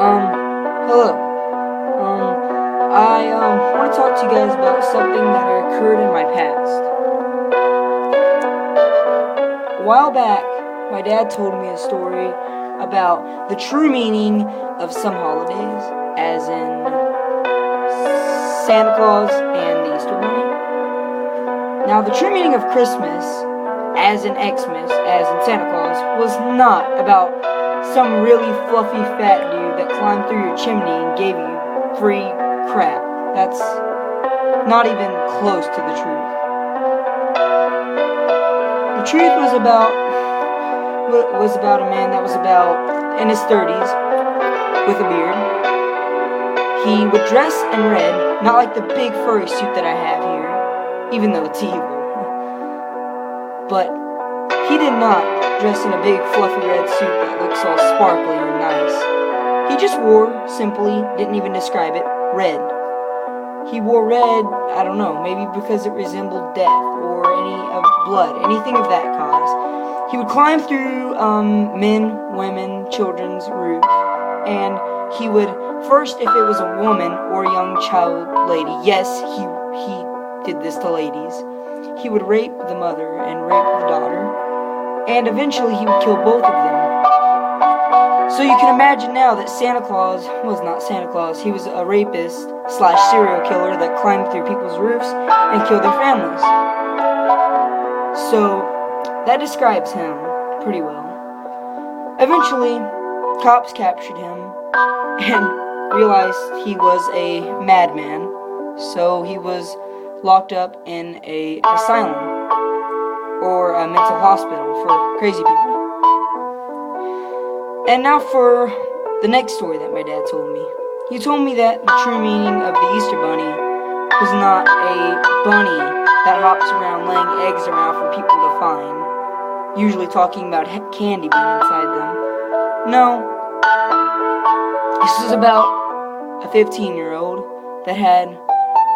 Hello. I want to talk to you guys about something that occurred in my past. A while back, my dad told me a story about the true meaning of some holidays, as in Santa Claus and the Easter Bunny. Now, the true meaning of Christmas, as in Xmas, as in Santa Claus, was not about some really fluffy fat dude that climbed through your chimney and gave you free crap. That's not even close to the truth. The truth was about a man that was about in his 30s with a beard. He would dress in red, not like the big furry suit that I have here, even though it's evil. But he did not dress in a big fluffy red suit that looks all sparkly and nice. He just wore, simply, didn't even describe it, red. He wore red, I don't know, maybe because it resembled death or any of blood, anything of that cause. He would climb through men, women, children's roofs, and he would, first, if it was a woman or a young child lady, yes, he did this to ladies, he would rape the mother and rape the daughter, and eventually he would kill both of them. So you can imagine now that Santa Claus was not Santa Claus. He was a rapist / serial killer that climbed through people's roofs and killed their families. So that describes him pretty well. Eventually, cops captured him and realized he was a madman. So he was locked up in an asylum or a mental hospital for crazy people. And now for the next story that my dad told me. He told me that the true meaning of the Easter Bunny was not a bunny that hops around laying eggs around for people to find, usually talking about candy being inside them. No, this is about a 15-year-old that had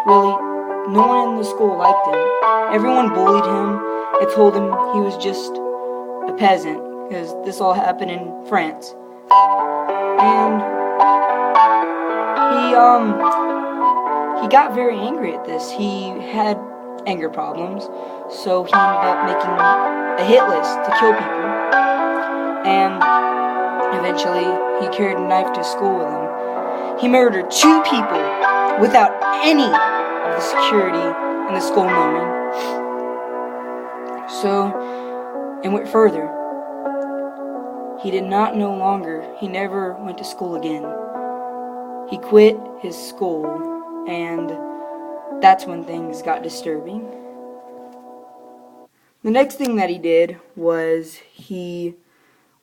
really no one in the school liked him. Everyone bullied him and told him he was just a peasant, because this all happened in France. And he got very angry at this. He had anger problems, so he ended up making a hit list to kill people. And eventually, he carried a knife to school with him. He murdered 2 people without any of the security in the school knowing. So, and went further. He did not he never went to school again. He quit his school, and that's when things got disturbing. The next thing that he did was he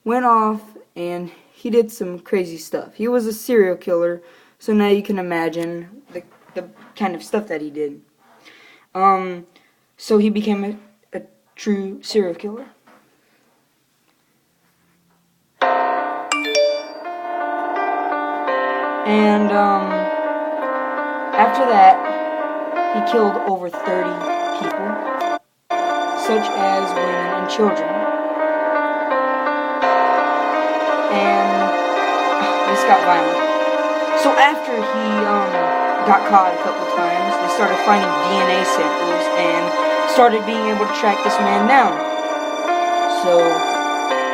went off and he did some crazy stuff. He was a serial killer, so now you can imagine the kind of stuff that he did. So he became a true serial killer. And after that, he killed over 30 people, such as women and children. And this got violent. So after he got caught a couple times, they started finding DNA samples and started being able to track this man down. So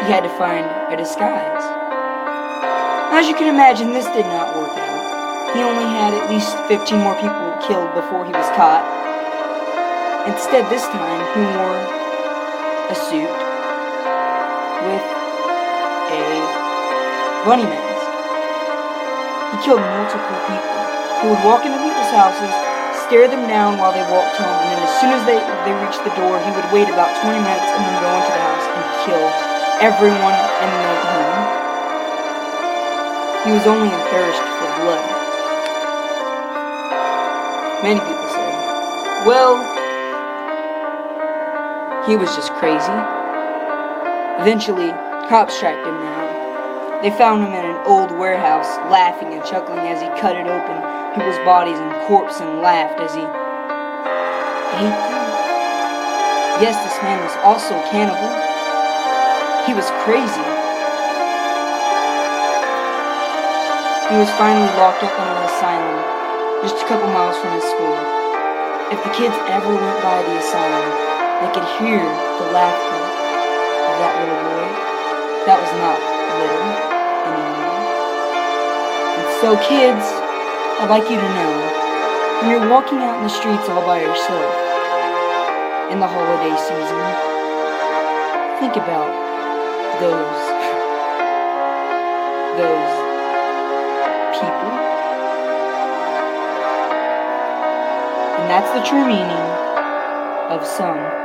he had to find a disguise. As you can imagine, this did not work out. He only had at least 15 more people killed before he was caught. Instead, this time, he wore a suit with a bunny mask. He killed multiple people. He would walk into people's houses, stare them down while they walked home, and then as soon as they reached the door, he would wait about 20 minutes and then go into the house and kill everyone in the home. He was only in thirst for blood. Many people say, well, he was just crazy. Eventually, cops tracked him down. They found him in an old warehouse, laughing and chuckling as he cut it open, people's bodies and corpses, and laughed as he ate them. Yes, this man was also a cannibal. He was crazy. he was finally locked up in an asylum just a couple miles from his school. If the kids ever went by the asylum, they could hear the laughter of that little boy. That was not little anymore. And so kids, I'd like you to know, when you're walking out in the streets all by yourself in the holiday season, think about those people. And that's the true meaning of some.